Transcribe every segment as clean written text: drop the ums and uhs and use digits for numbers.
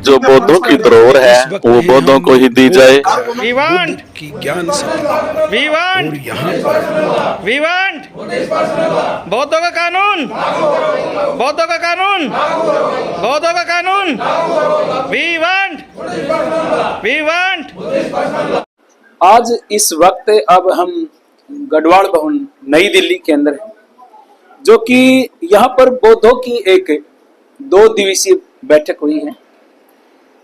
जो बौद्धों की धरोहर है वो बौद्धों को ही दी जाए। बुद्ध की ज्ञान सत्ता और यहाँ बौद्धों का कानून, बौद्धों का कानून, बौद्धों का कानून। We want. आज इस वक्त अब हम गढ़वाल भवन नई दिल्ली के अंदर हैं, जो कि यहाँ पर बौद्धों की एक 2 दिवसीय बैठक हुई है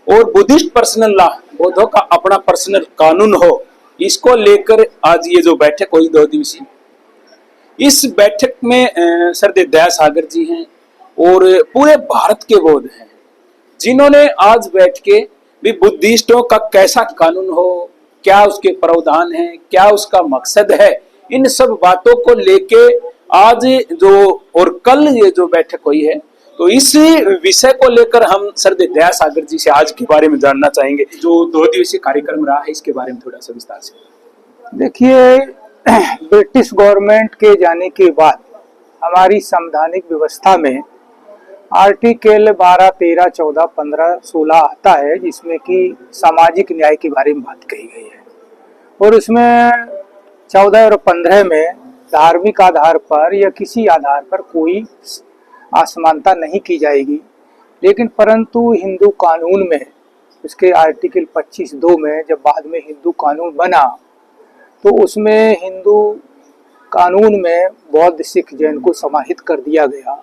और बुद्धिस्ट पर्सनल लॉ, बौद्धों का अपना पर्सनल कानून हो, इसको लेकर आज ये जो बैठक हुई 2 दिवसीय। इस बैठक में सरदेव दयासागर जी हैं और पूरे भारत के बौद्ध हैं, जिन्होंने आज बैठ के भी बुद्धिस्टों का कैसा कानून हो, क्या उसके प्रावधान है, क्या उसका मकसद है, इन सब बातों को लेके आज जो और कल ये जो बैठक हुई है, तो इस विषय को लेकर हम सरदेव दयासागर जी से आज के बारे में जानना चाहेंगे। जो 2 दिवसीय कार्यक्रम रहा है, इसके बारे में थोड़ा सा विस्तार से। देखिए, ब्रिटिश गवर्नमेंट के जाने के बाद हमारी संवैधानिक व्यवस्था में आर्टिकल 12, 13, 14, 15, 16 आता है, जिसमें कि सामाजिक न्याय के बारे में बात कही गई है। और उसमें 14 और 15 में धार्मिक आधार पर या किसी आधार पर कोई असमानता नहीं की जाएगी, लेकिन परंतु हिंदू कानून में उसके आर्टिकल 25(2) में जब बाद में हिंदू कानून बना, तो उसमें हिंदू कानून में बौद्ध, सिख, जैन को समाहित कर दिया गया।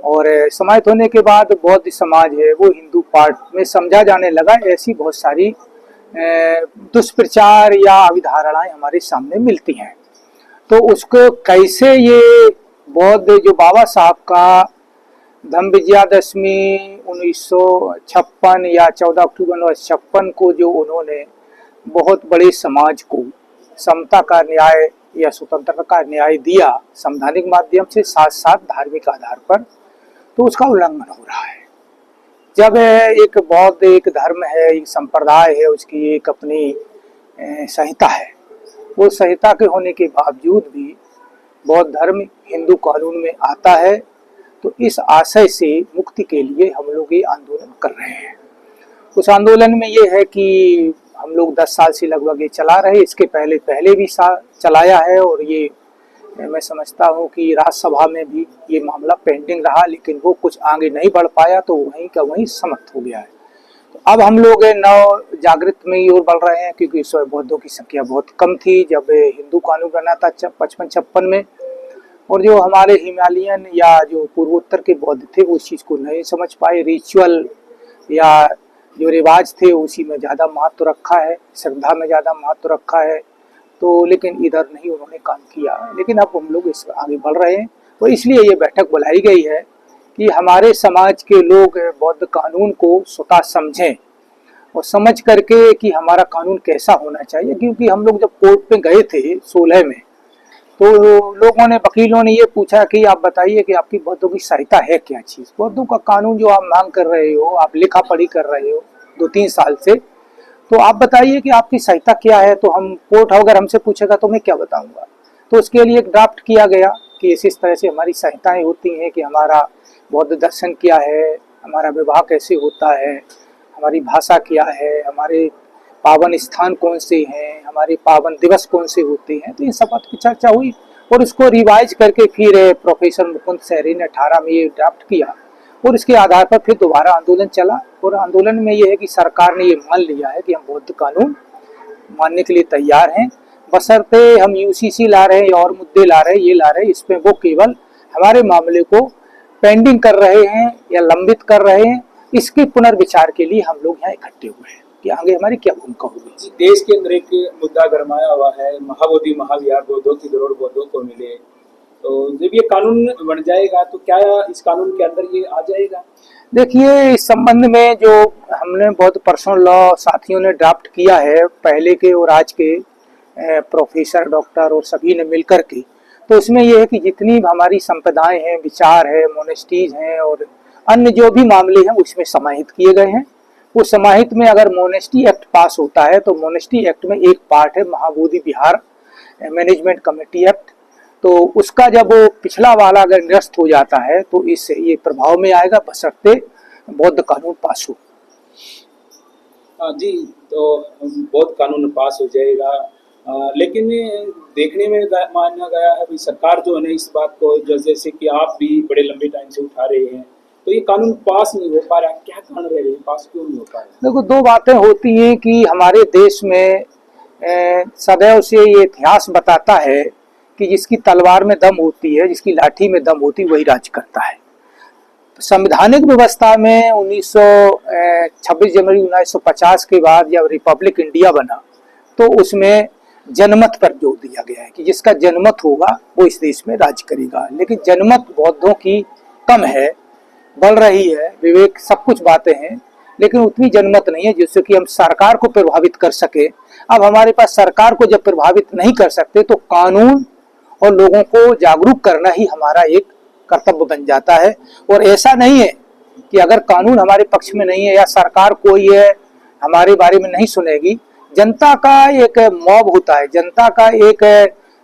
और समाहित होने के बाद बौद्ध समाज है वो हिंदू पार्ट में समझा जाने लगा। ऐसी बहुत सारी दुष्प्रचार या अविधारणाएं हमारे सामने मिलती हैं। तो उसको कैसे ये बौद्ध, जो बाबा साहब का धम्म विजयादशमी 1956 या 14 अक्टूबर 1956 को जो उन्होंने बहुत बड़े समाज को समता का न्याय या स्वतंत्रता का न्याय दिया संवैधानिक माध्यम से, साथ साथ धार्मिक आधार पर, तो उसका उल्लंघन हो रहा है। जब एक बौद्ध एक धर्म है, एक संप्रदाय है, उसकी एक अपनी संहिता है, वो संहिता के होने के बावजूद भी बौद्ध धर्म हिंदू कानून में आता है। तो इस आशय से मुक्ति के लिए हम लोग ये आंदोलन कर रहे हैं। उस आंदोलन में ये है कि हम लोग 10 साल से लगभग ये चला रहे, इसके पहले भी चलाया है। और ये मैं समझता हूँ कि राज्यसभा में भी ये मामला पेंडिंग रहा, लेकिन वो कुछ आगे नहीं बढ़ पाया, तो वहीं का वहीं समाप्त हो गया है। तो अब हम लोग नव जागृत में ही और बढ़ रहे हैं, क्योंकि इस समय बौद्धों की संख्या बहुत कम थी जब हिंदू कानून बना था 55-56 में। और जो हमारे हिमालयन या जो पूर्वोत्तर के बौद्ध थे वो इस चीज़ को नहीं समझ पाए। रिचुअल या जो रिवाज थे उसी में ज़्यादा महत्व रखा है, श्रद्धा में ज़्यादा महत्व रखा है। तो लेकिन इधर नहीं उन्होंने काम किया। लेकिन अब हम लोग इस आगे बढ़ रहे हैं, तो इसलिए ये बैठक बुलाई गई है कि हमारे समाज के लोग बौद्ध कानून को स्वतः समझें और समझ करके कि हमारा कानून कैसा होना चाहिए। क्योंकि हम लोग जब कोर्ट में गए थे 16 में, तो लोगों ने, वकीलों ने ये पूछा कि आप बताइए कि आपकी बौद्धों की सहायता है क्या चीज़। बौद्धों का कानून जो आप मांग कर रहे हो, आप लिखा पढ़ी कर रहे हो 2-3 साल से, तो आप बताइए कि आपकी सहायता क्या है। तो हम कोर्ट अगर हमसे पूछेगा तो मैं क्या बताऊंगा। तो उसके लिए एक ड्राफ्ट किया गया कि इस तरह से हमारी सहायताएं होती हैं कि हमारा बौद्ध दर्शन क्या है, हमारा विवाह कैसे होता है, हमारी भाषा क्या है, हमारे पावन स्थान कौन से हैं, हमारे पावन दिवस कौन से होते हैं। तो इन सब बात की चर्चा हुई और उसको रिवाइज करके फिर प्रोफेसर मुकुंद सहरी ने 18 में ये ड्राफ्ट किया और इसके आधार पर फिर दोबारा आंदोलन चला। और आंदोलन में ये है कि सरकार ने ये मान लिया है कि हम बौद्ध कानून मानने के लिए तैयार हैं, बशर्ते हम यूसीसी ला रहे हैं और मुद्दे ला रहे हैं, ये ला रहे हैं, इसमें वो केवल हमारे मामले को पेंडिंग कर रहे हैं या लंबित कर रहे हैं। इसके पुनर्विचार के लिए हम लोग यहाँ इकट्ठे हुए हैं कि आगे हमारी क्या भूमिका होगी। देश के अंदर एक मुद्दा गरमाया हुआ है, महाबोधि महाविहार बौद्धों की धरोहर बौद्धों को मिले। तो जब ये कानून बन जाएगा तो क्या इस कानून के अंदर ये आ जाएगा? देखिए, इस संबंध में जो हमने बौद्ध पर्सनल लॉ साथियों ने ड्राफ्ट किया है, पहले के और आज के प्रोफेसर, डॉक्टर और सभी ने मिलकर के, तो इसमें यह है कि जितनी हमारी संप्रदाय हैं, विचार है, मोनेस्टीज हैं और अन्य जो भी मामले हैं उसमें समाहित किए गए हैं। वो समाहित में अगर मोनेस्टी एक्ट पास होता है तो मोनेस्टी एक्ट में एक पार्ट है महाबोधि विहार मैनेजमेंट कमेटी एक्ट। तो उसका जब वो पिछला वाला अगर निरस्त हो जाता है तो इससे ये प्रभाव में आएगा, बशर्ते बौद्ध कानून पास हो। जी, तो बहुत कानून पास हो जाएगा, लेकिन देखने में माना गया है कि सरकार जो है ना इस बात को जैसे कि आप भी बड़े लंबे टाइम से उठा रहे हैं, तो ये कानून पास नहीं हो पा रहा, क्या कारण रह रहे हैं, पास क्यों नहीं हो पा रहा? देखो, दो बातें होती हैं कि हमारे देश में सदैव से ये इतिहास बताता है कि जिसकी तलवार में दम होती है, जिसकी लाठी में दम होती है, वही राज करता है। संवैधानिक व्यवस्था में 26 जनवरी 1950 के बाद जब रिपब्लिक इंडिया बना तो उसमें जनमत पर जोर दिया गया है कि जिसका जनमत होगा वो इस देश में राज करेगा। लेकिन जनमत बौद्धों की कम है, बढ़ रही है, विवेक सब कुछ बातें हैं, लेकिन उतनी जनमत नहीं है जिससे कि हम सरकार को प्रभावित कर सके। अब हमारे पास सरकार को जब प्रभावित नहीं कर सकते तो कानून और लोगों को जागरूक करना ही हमारा एक कर्तव्य बन जाता है। और ऐसा नहीं है कि अगर कानून हमारे पक्ष में नहीं है या सरकार कोई है हमारे बारे में नहीं सुनेगी, जनता का एक मॉब होता है, जनता का एक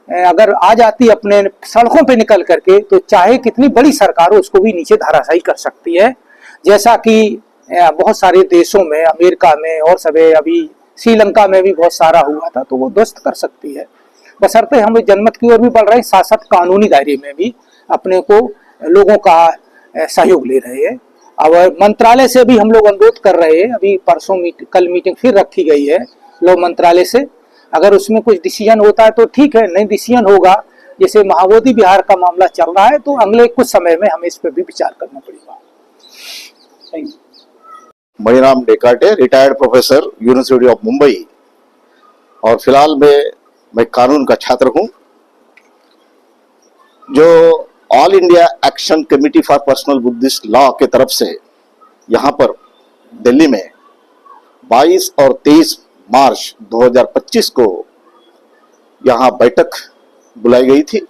अगर आ जाती अपने सड़कों पे निकल करके तो चाहे कितनी बड़ी सरकार हो उसको भी नीचे धराशायी कर सकती है। जैसा कि बहुत सारे देशों में, अमेरिका में और सभी, अभी श्रीलंका में भी बहुत सारा हुआ था, तो वो ध्वस्त कर सकती है। बशर्ते हम जनमत की ओर भी बढ़ रहे हैं, साथ साथ कानूनी दायरे में भी अपने को लोगों का सहयोग ले रहे हैं। और मंत्रालय से भी हम लोग अनुरोध कर रहे हैं, अभी परसों कल मीटिंग फिर रखी गई है लोक मंत्रालय से, अगर उसमें कुछ डिसीजन होता है तो ठीक है, नहीं डिसीजन होगा, जैसे महाबोधि विहार का मामला चल रहा है, तो अगले कुछ समय में हमें इस पर भी विचार करना पड़ेगा। Thank you. Maniram Dekate, retired professor, university of Mumbai, और फिलहाल मैं कानून का छात्र हूं। जो all India action committee for personal Buddhist law के तरफ से यहाँ पर दिल्ली में 22 और 23 मार्च 2025 को यहाँ बैठक बुलाई गई थी,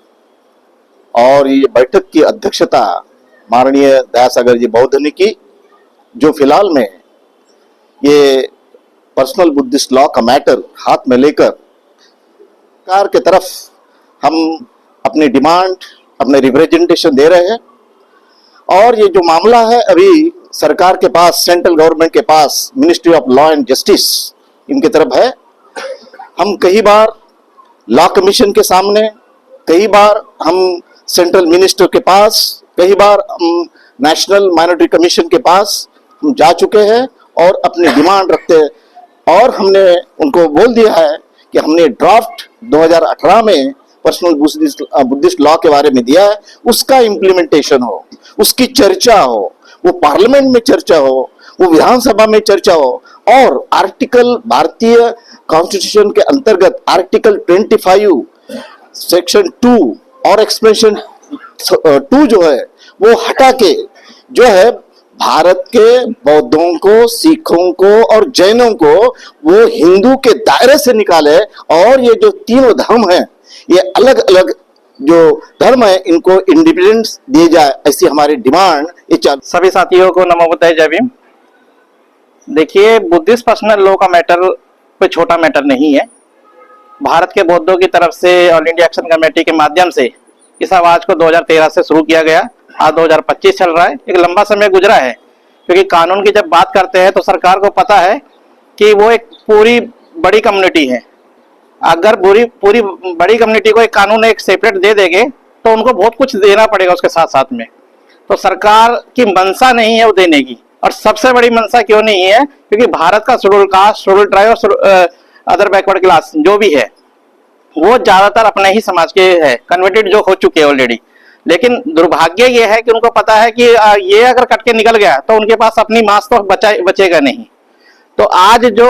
और ये बैठक की अध्यक्षता माननीय दयासागर जी बौद्ध ने की, जो फिलहाल में ये पर्सनल बुद्धिस्ट लॉ का मैटर हाथ में लेकर सरकार के तरफ हम अपनी डिमांड, अपने रिप्रेजेंटेशन दे रहे हैं। और ये जो मामला है अभी सरकार के पास, सेंट्रल गवर्नमेंट के पास, ministry of law and justice इनके तरफ है। हम कई बार लॉ कमीशन के सामने, कई बार हम सेंट्रल मिनिस्टर के पास, कई बार हम नेशनल माइनॉरिटी कमीशन के पास हम जा चुके हैं और अपनी डिमांड रखते हैं। और हमने उनको बोल दिया है कि हमने ड्राफ्ट 2018 में पर्सनल बुद्धिस्ट लॉ के बारे में दिया है, उसका इम्प्लीमेंटेशन हो, उसकी चर्चा हो, वो पार्लियामेंट में चर्चा हो, वो विधानसभा में चर्चा हो, और आर्टिकल, भारतीय कॉन्स्टिट्यूशन के अंतर्गत आर्टिकल 25 सेक्शन 2 और एक्सपेंशन 2 जो है वो हटा के जो है भारत के बौद्धों को, सिखों को और जैनों को वो हिंदू के दायरे से निकाले, और ये जो तीनों धर्म हैं, ये अलग अलग जो धर्म है, इनको इंडिपेंडेंस दिए जाए, ऐसी हमारी डिमांड। सभी साथियों को नमो बुद्धाय, जय भीम। देखिए, बुद्धिस्ट पर्सनल लॉ का मैटर कोई छोटा मैटर नहीं है। भारत के बौद्धों की तरफ से ऑल इंडिया एक्शन कमेटी के माध्यम से इस आवाज को 2013 से शुरू किया गया, आज 2025 चल रहा है। एक लंबा समय गुजरा है, क्योंकि कानून की जब बात करते हैं तो सरकार को पता है कि वो एक पूरी बड़ी कम्युनिटी है। अगर पूरी बड़ी कम्युनिटी को एक कानून एक सेपरेट दे देंगे तो उनको बहुत कुछ देना पड़ेगा उसके साथ साथ में। तो सरकार की मंशा नहीं है वो देने की, और सबसे बड़ी मंशा क्यों नहीं है, क्योंकि भारत का शेड्यूल कास्ट, शेड्यूल ट्राइब और अदर बैकवर्ड क्लास जो भी है वो ज्यादातर अपने ही समाज के है, कन्वर्टेड जो हो चुके हैं ऑलरेडी। लेकिन दुर्भाग्य ये है कि उनको पता है कि ये अगर कट के निकल गया तो उनके पास अपनी मांस तो बचेगा नहीं। तो आज जो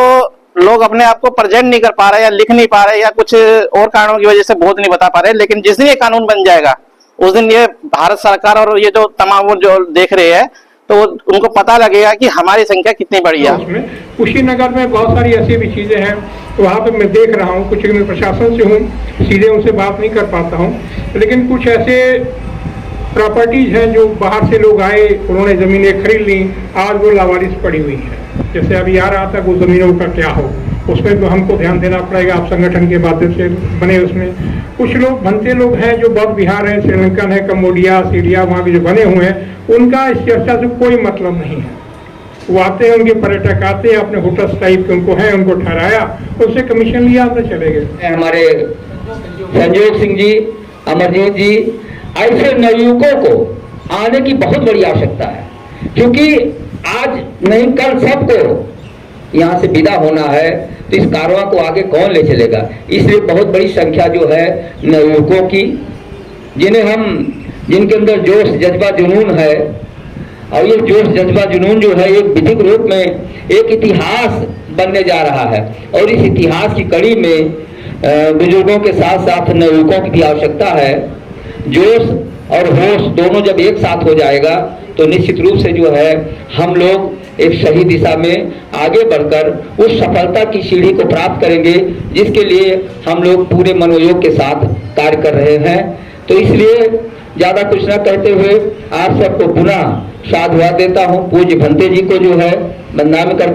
लोग अपने आप को प्रेजेंट नहीं कर पा रहे, या लिख नहीं पा रहे, या कुछ और कारणों की वजह से बोध नहीं बता पा रहे, लेकिन जिस दिन ये कानून बन जाएगा उस दिन ये भारत सरकार और ये जो तमाम जो देख रहे हैं तो उनको पता लगेगा कि हमारी संख्या कितनी बड़ी है। कुशीनगर में बहुत सारी ऐसी भी चीजें हैं, वहाँ पे मैं देख रहा हूँ, कुछ मैं प्रशासन से हूँ, सीधे उनसे बात नहीं कर पाता हूँ, लेकिन कुछ ऐसे प्रॉपर्टीज हैं जो बाहर से लोग आए, उन्होंने जमीनें खरीद ली, आज वो लावारिस पड़ी हुई है। जैसे अभी आ रहा था वो जमीनों का क्या हो, उसमें तो हमको ध्यान देना पड़ेगा। आप संगठन के माध्यम से बने, उसमें कुछ लोग बनते लोग हैं जो बौद्ध विहार है, श्रीलंकन है, कम्बोडिया, सीरिया, वहाँ के जो बने हुए हैं, उनका इस चर्चा से कोई मतलब नहीं है। वो आते हैं, उनके पर्यटक आते हैं, अपने होटल्स टाइप के उनको हैं, उनको ठहराया, उससे कमीशन लिया, अंदर चले गए। हमारे संजोग सिंह जी, अमरजीत जी, ऐसे नवयुवकों को आने की बहुत बड़ी आवश्यकता है, क्योंकि आज नहीं कल सबको यहाँ से विदा होना है, तो इस कारवां को आगे कौन ले चलेगा। इसलिए बहुत बड़ी संख्या जो है नवयुवकों की, जिनके अंदर जोश जज्बा जुनून है, और ये जोश जज्बा जुनून जो है एक विधिक रूप में एक इतिहास बनने जा रहा है, और इस इतिहास की कड़ी में बुजुर्गों के साथ साथ नवयुवकों की भी आवश्यकता है। जोश और होश दोनों जब एक साथ हो जाएगा तो निश्चित रूप से जो है हम लोग एक सही दिशा में आगे बढ़कर उस सफलता की सीढ़ी को प्राप्त करेंगे, जिसके लिए हम लोग पूरे मनोयोग के साथ कार्य कर रहे हैं। तो इसलिए ज्यादा कुछ न कहते हुए आप सबको पुनः साधुवाद देता हूँ। पूज्य भंते जी को जो है वंदना करता